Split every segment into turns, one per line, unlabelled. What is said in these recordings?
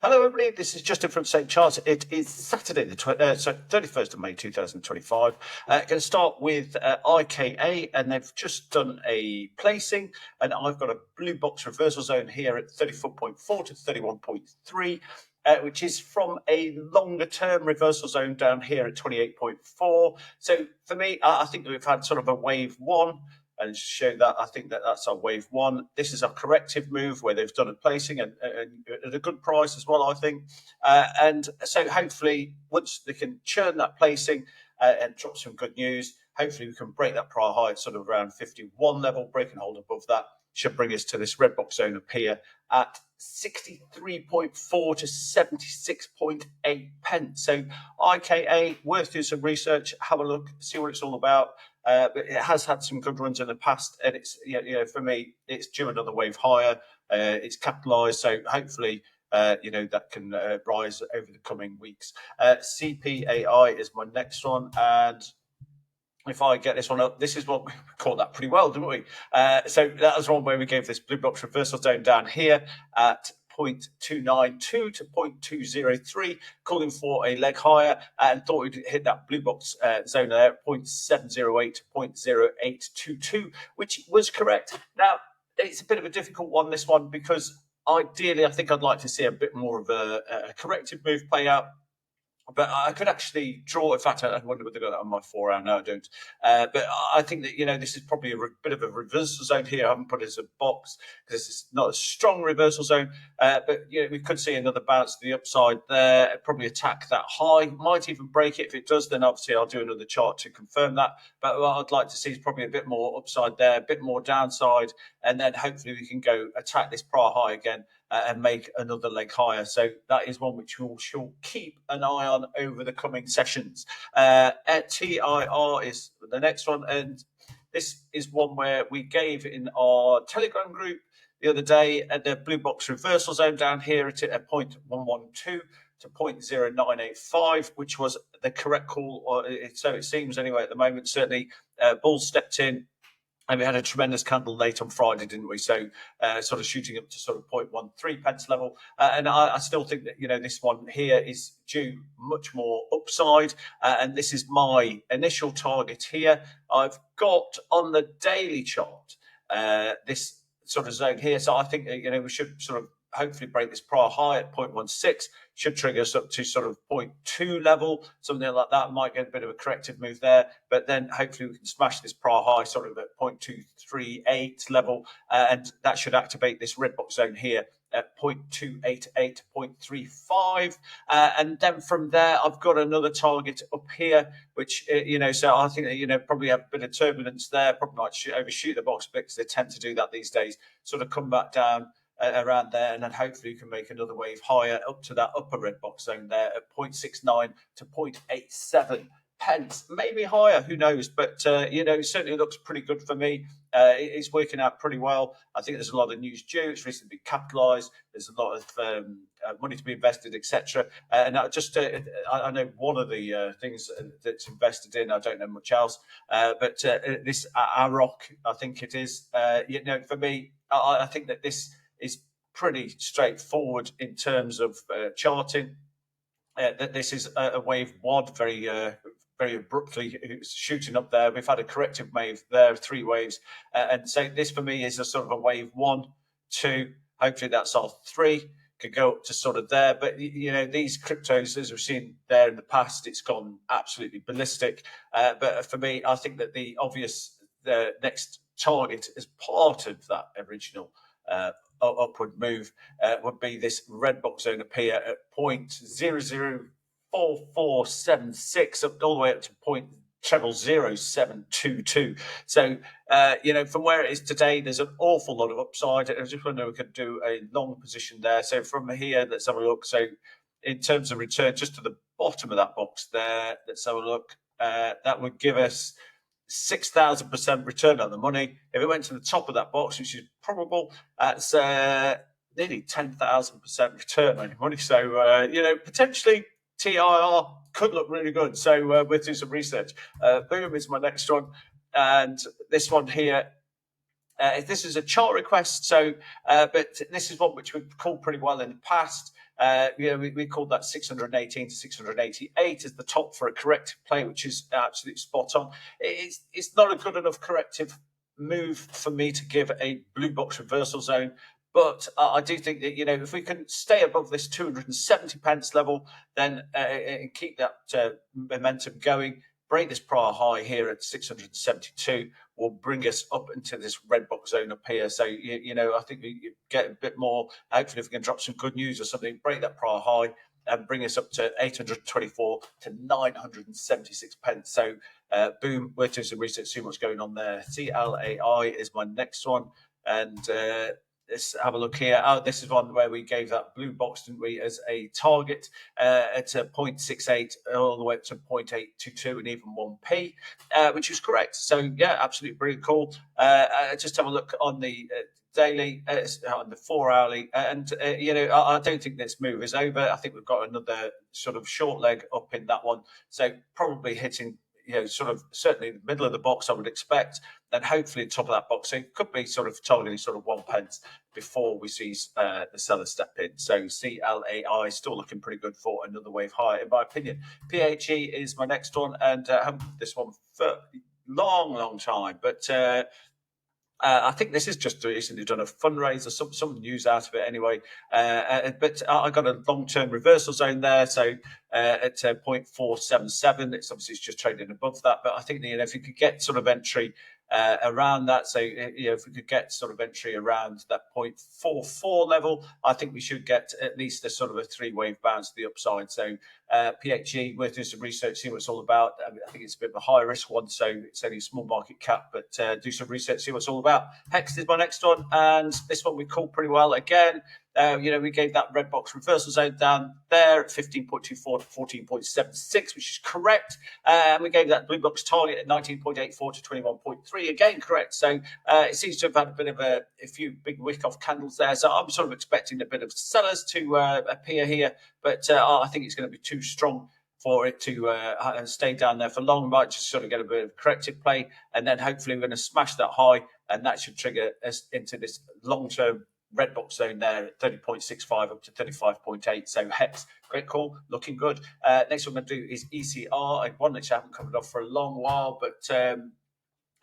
Hello, everybody. This is Justin from St. Charles. It is Saturday, the 31st of May 2025. Going to start with IKA, and they've just done a placing, and I've got a blue box reversal zone here at 34.4 to 31.3. Which is from a longer term reversal zone down here at 28.4. So for me, I think that we've had sort of a wave one. And to show that, I think that that's our wave one. This is a corrective move where they've done a placing and at a good price as well, I think. And so hopefully, once they can churn that placing and drop some good news, hopefully we can break that prior high at sort of around 51 level, break and hold above that. Should bring us to this red box zone up here at 63.4 to 76.8 pence. So IKA, worth doing some research, have a look, see what it's all about. But it has had some good runs in the past, and it's for me, it's due another wave higher. It's capitalised, so hopefully that can rise over the coming weeks. CPAI is my next one, and if I get this one up, this is what we caught that pretty well, didn't we? So that was one where we gave this blue box reversal zone down here at 0.292 to 0.203, calling for a leg higher, and thought we'd hit that blue box zone there at 0.708 to 0.0822, which was correct. Now, it's a bit of a difficult one, this one, because ideally I think I'd like to see a bit more of a corrective move play out. But I could actually draw. In fact, I wonder whether I got that on my 4 hour. No, I don't. But I think that this is probably a bit of a reversal zone here. I haven't put it as a box because it's not a strong reversal zone. But we could see another bounce to the upside there. Probably attack that high. Might even break it. If it does, then obviously I'll do another chart to confirm that. But what I'd like to see is probably a bit more upside there, a bit more downside, and then hopefully we can go attack this prior high again. And make another leg higher. So that is one which we shall keep an eye on over the coming sessions. TIR is the next one, and this is one where we gave in our Telegram group the other day at the blue box reversal zone down here at 0.112 to 0.0985, which was the correct call, or so it seems anyway at the moment. Certainly, bulls stepped in. And we had a tremendous candle late on Friday, didn't we? So sort of shooting up to sort of 0.13 pence level. And I still think that, this one here is due much more upside. And this is my initial target here. I've got on the daily chart this sort of zone here. So I think, we should sort of hopefully break this prior high at 0.16, should trigger us up to sort of 0.2 level, something like that. Might get a bit of a corrective move there, but then hopefully we can smash this prior high sort of at 0.238 level, and that should activate this red box zone here at 0.288, 0.35, and then from there I've got another target up here, which so I think that probably have a bit of turbulence there, probably might overshoot the box because they tend to do that these days, sort of come back down around there, and then hopefully you can make another wave higher up to that upper red box zone there at 0.69 to 0.87 pence, maybe higher, who knows, but it certainly looks pretty good for me. It's working out pretty well. I think there's a lot of news due. It's recently been capitalised. There's a lot of money to be invested, etc. And I know one of the things that's invested in. I don't know much else, but this ALRT, I think it is. For me, I think that this is pretty straightforward in terms of charting. That this is a wave one, very abruptly shooting up there. We've had a corrective wave there, 3 waves, and so this for me is a sort of a wave 1, 2. Hopefully that's our 3. Could go up to sort of there, but these cryptos, as we've seen there in the past, it's gone absolutely ballistic. But for me, I think that the obvious next target as part of that original upward move would be this red box zone up here at 0.004476 up all the way up to 0.00722. So from where it is today, there's an awful lot of upside. I just wonder if we could do a long position there. So from here, let's have a look. So in terms of return, just to the bottom of that box there, let's have a look. That would give us 6,000% return on the money. If it went to the top of that box, which is probable, that's nearly 10,000% return on your money. So, potentially TIR could look really good. So we'll do some research. Boom is my next one. And this one here, this is a chart request. So, but this is one which we've called pretty well in the past. We called that 618 to 688 as the top for a corrective play, which is absolutely spot on. It's not a good enough corrective move for me to give a blue box reversal zone. But I do think that, if we can stay above this 270 pence level, then and keep that momentum going, break this prior high here at 672 will bring us up into this red box zone up here. So, I think we get a bit more. Hopefully, if we can drop some good news or something, break that prior high and bring us up to 824 to 976 pence. So, boom, we're doing some research, see what's going on there. CLAI is my next one. And let's have a look here. This is one where we gave that blue box, didn't we, as a target at 0.68 all the way up to 0.822 and even 1p, which is correct. So, yeah, absolutely brilliant call. Just have a look on the daily, on the 4 hourly, and I don't think this move is over. I think we've got another sort of short leg up in that one, so probably hitting sort of certainly the middle of the box, I would expect, then hopefully the top of that box. So it could be sort of targeting sort of 1 pence before we see the seller step in. So CLAI still looking pretty good for another wave higher, in my opinion. PHE is my next one, and I haven't had this one for a long time, but I think this is just recently done a fundraise or some news out of it anyway. But I got a long-term reversal zone there. So at 0.477, it's obviously just trading above that. But I think if you could get sort of entry around that, so if we could get sort of entry around that 0.44 level, I think we should get at least a sort of a 3-wave bounce to the upside. So PHE, worth doing some research, see what it's all about. I think it's a bit of a high risk one, so it's only a small market cap, but do some research, see what it's all about. Hex is my next one, and this one we called pretty well again. We gave that red box reversal zone down there at 15.24 to 14.76, which is correct. And we gave that blue box target at 19.84 to 21.3, again correct. So it seems to have had a bit of a few big wick-off candles there. So I'm sort of expecting a bit of sellers to appear here, but I think it's going to be too strong for it to stay down there for long. We might just sort of get a bit of corrective play, and then hopefully we're going to smash that high, and that should trigger us into this long-term red box zone there at 30.65 up to 35.8. So Hex, great call, looking good. Next one I'm going to do is ECR, one which I haven't covered off for a long while, but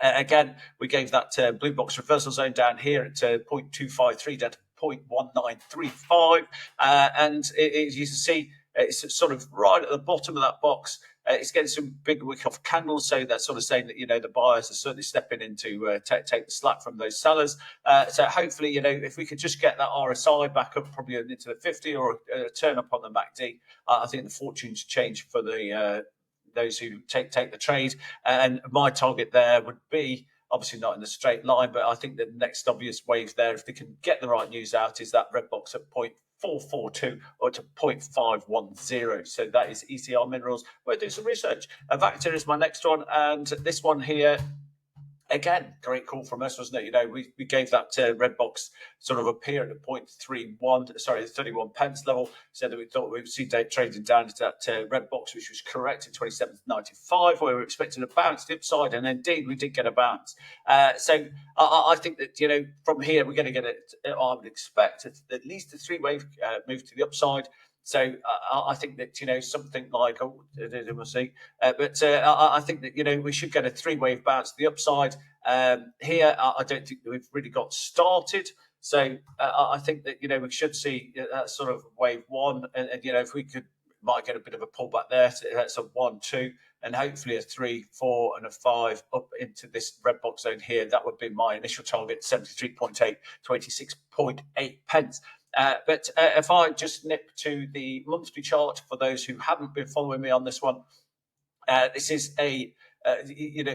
again, we gave that blue box reversal zone down here at 0.253 down to 0.1935. And as you can see, it's sort of right at the bottom of that box. It's getting some big wick-off candles, so that's sort of saying that the buyers are certainly stepping in to take the slack from those sellers. So hopefully, if we could just get that RSI back up, probably into the 50 or a turn up on the MACD, I think the fortunes change for the those who take the trade. And my target there would be, obviously not in a straight line, but I think the next obvious wave there, if they can get the right news out, is that red box at 0.442 or to 0.510. So that is ECR Minerals. We'll do some research. Avacta is my next one, and this one here, again, great call from us, wasn't it? We gave that red box sort of appear at the 31 pence level, so that we thought we would see trading down to that red box, which was correct at 27.95, where we were expecting a bounce to the upside, and indeed we did get a bounce. So I think that, from here we're going to get it, I would expect at least a 3-wave move to the upside. So I think that, something like, we'll see. But I think that, we should get a 3-wave bounce to the upside. Here, I don't think that we've really got started. So I think that, we should see that sort of wave 1. And if we might get a bit of a pullback there. So that's a 1, 2, and hopefully a 3, 4, and a 5 up into this red box zone here. That would be my initial target, 73.8, 26.8 pence. But if I just nip to the monthly chart for those who haven't been following me on this one, this is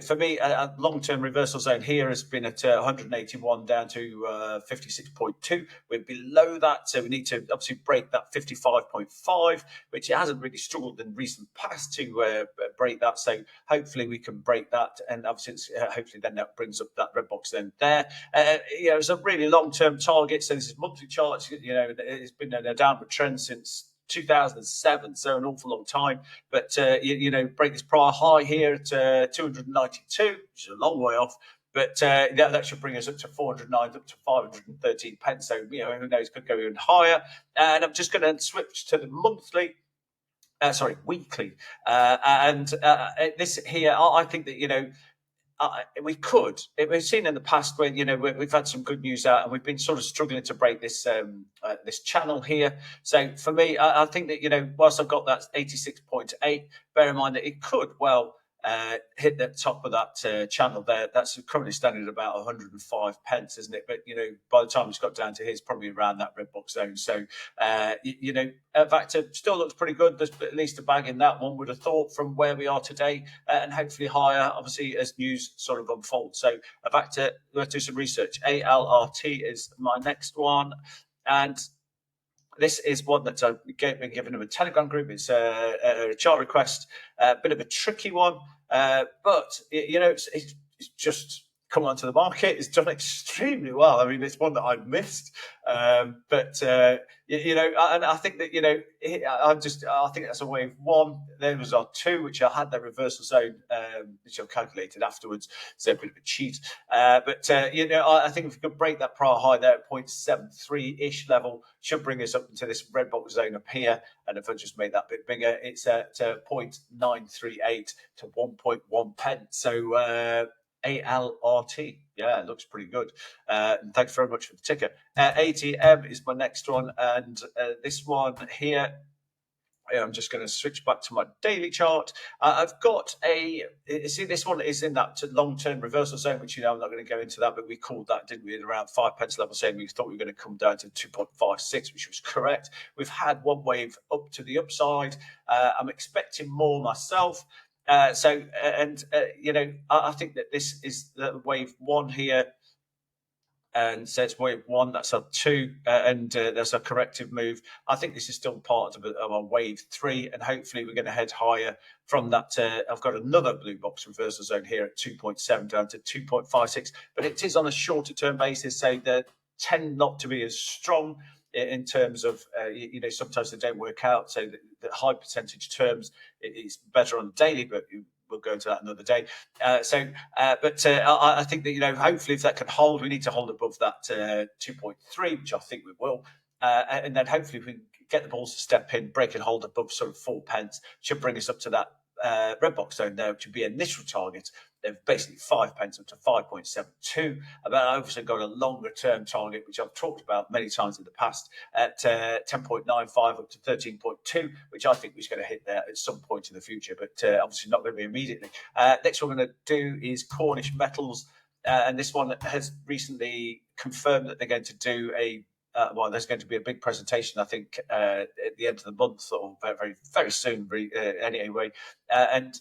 for me, a long-term reversal zone here has been at 181 down to 56.2. We're below that, so we need to obviously break that 55.5, which it hasn't really struggled in recent past to break that. So hopefully we can break that, and obviously hopefully then that brings up that red box then there. It's a really long-term target. So this is monthly charts. It's been in a downward trend since 2007, so an awful long time. But break this prior high here at 292, which is a long way off. But that should bring us up to 409, up to 513 pence. So, who knows, could go even higher. And I'm just going to switch to the monthly. Weekly. And this here, I think that, we've seen in the past where we've had some good news out, and we've been sort of struggling to break this this channel here. So for me, I think that whilst I've got that 86.8, bear in mind that it could hit the top of that channel there. That's currently standing at about 105 pence, isn't it? But by the time it's got down to here, it's probably around that red box zone. So Avacta still looks pretty good. There's at least a bag in that one, would have thought, from where we are today, and hopefully higher, obviously, as news sort of unfolds. So Avacta, let's do some research. ALRT is my next one, and this is one that I've been given them a Telegram group. It's a chart request, a bit of a tricky one, but it's just come onto the market. It's done extremely well. I mean, it's one that I've missed, but and I think that I think that's a wave one. There was our two, which I had the reversal zone, which I've calculated afterwards. So a bit of a cheat, but I think if we could break that prior high there at 0.73 ish level, should bring us up into this red box zone up here. And if I just made that bit bigger, it's at 0.938 to 1.1 pence. So ALRT. Yeah, it looks pretty good. And thanks very much for the ticker. ATM is my next one. And this one here, I'm just going to switch back to my daily chart. I've got this one is in that long-term reversal zone, which, I'm not going to go into that, but we called that, didn't we, at around 5 pence level, saying we thought we were going to come down to 2.56, which was correct. We've had one wave up to the upside. I'm expecting more myself. I think that this is the wave one here. And so it's wave one, that's our two, and there's a corrective move. I think this is still part of a wave three, and hopefully we're going to head higher from that. I've got another blue box reversal zone here at 2.7 down to 2.56, but it is on a shorter term basis, so they tend not to be as strong in terms of, sometimes they don't work out. So the high percentage terms, it's better on daily, but we'll go into that another day. I think that, hopefully if that can hold, we need to hold above that 2.3, which I think we will. And then hopefully if we can get the balls to step in, break and hold above sort of 4 pence, should bring us up to that red box zone there, which would be initial target of basically 5 pence up to 5.72. But I've also got a longer term target, which I've talked about many times in the past, at 10.95 up to 13.2, which I think we're going to hit there at some point in the future, but obviously not going to be immediately. Next one I'm going to do is Cornish Metals, and this one has recently confirmed that they're going to do there's going to be a big presentation, I think, at the end of the month, or very, very, very soon, anyway. And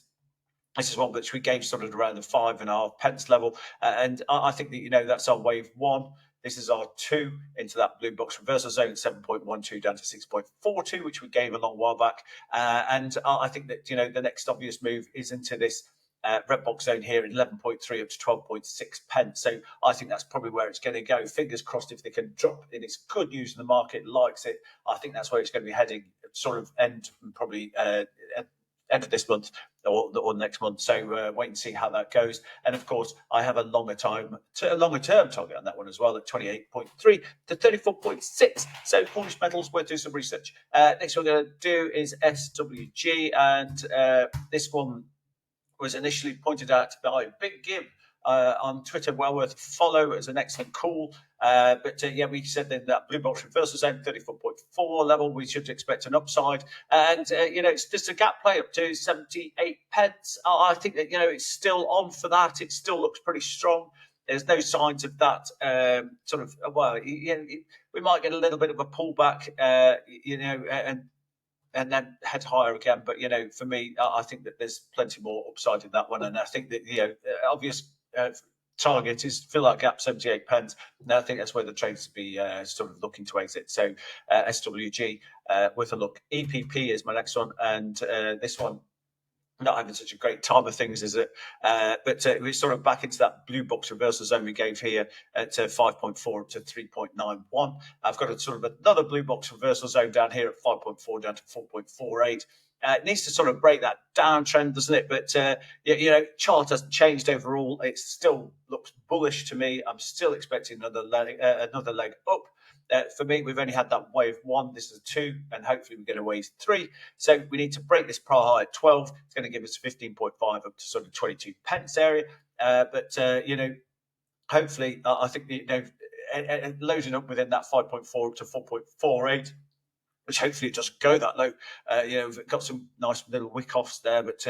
this is one which we gave sort of around the 5.5 pence level. And I think that, that's our wave one. This is our two into that blue box reversal zone at 7.12 down to 6.42, which we gave a long while back. And I think that, the next obvious move is into this red box zone here at 11.3 up to 12.6 pence. So I think that's probably where it's going to go. Fingers crossed if they can drop in. It's good news and the market likes it. I think that's where it's going to be heading, sort of end of this month or next month. So wait and see how that goes. And of course, I have a longer term target on that one as well at 28.3 to 34.6. So Cornish Metals, we'll do some research. Next one we're going to do is SWG, and this one was initially pointed out by Big Gib on Twitter. Well worth a follow as an excellent call. We said then that blue box reversal zone 34.4 level, we should expect an upside. And, it's just a gap play up to 78 pence. I think that, it's still on for that. It still looks pretty strong. There's no signs of that we might get a little bit of a pullback, and then head higher again. But, for me, I think that there's plenty more upside in that one. And I think that, obvious target is fill that gap, 78 pence. And I think that's where the trades be sort of looking to exit. So SWG, worth a look. EPP is my next one. And this one, not having such a great time of things, is it? But we're sort of back into that blue box reversal zone we gave here at 5.4 up to 3.91. I've got a sort of another blue box reversal zone down here at 5.4 down to 4.48. It needs to sort of break that downtrend, doesn't it? But chart hasn't changed overall. It still looks bullish to me. I'm still expecting another leg up. For me, we've only had that wave one. This is a 2, and hopefully we get a wave 3. So we need to break this prior high at 12. It's going to give us 15.5 up to sort of 22 pence area. Hopefully, I think loading up within that 5.4 to 4.48. Which hopefully it doesn't go that low. We've got some nice little wick offs there, but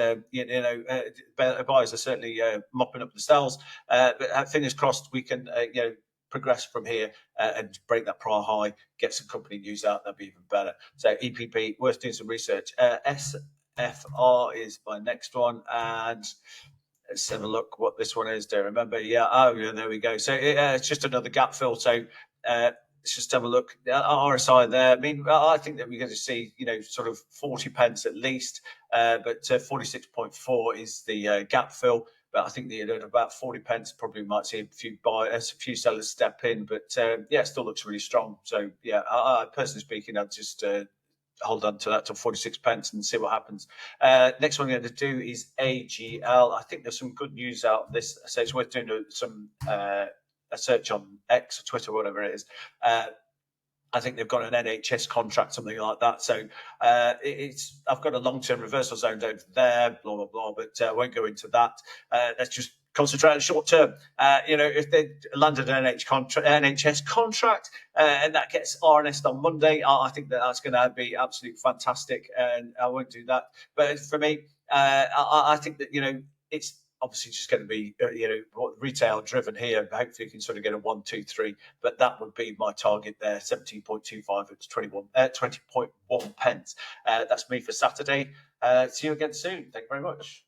buyers are certainly mopping up the stalls. But fingers crossed we can progress from here and break that prior high, get some company news out. That'd be even better. So EPP, worth doing some research. SFR is my next one, and let's have a look what this one is. Do you remember? There we go. So it's just another gap fill. So let's just have a look. RSI there. I mean, I think that we're going to see, sort of 40 pence at least, but 46.4 is the gap fill. But I think at about 40 pence, probably might see a few buyers, a few sellers step in. But it still looks really strong. So I personally speaking, I'd just hold on to that till 46 pence and see what happens. Next one I'm going to do is AGL. I think there's some good news out this. So it's worth doing some a search on X or Twitter, whatever it is. I think they've got an NHS contract, something like that. So I've got a long-term reversal zone over there, blah, blah, blah, but I won't go into that. Let's just concentrate on short term. If they landed an NHS contract and that gets RNS on Monday, I think that's going to be absolutely fantastic, and I won't do that. But for me, I think that it's obviously just going to be retail driven here. Hopefully you can sort of get a 1, 2, 3, but that would be my target there, 17.25 up to 20.1 pence. That's me for Saturday. See you again soon. Thank you very much.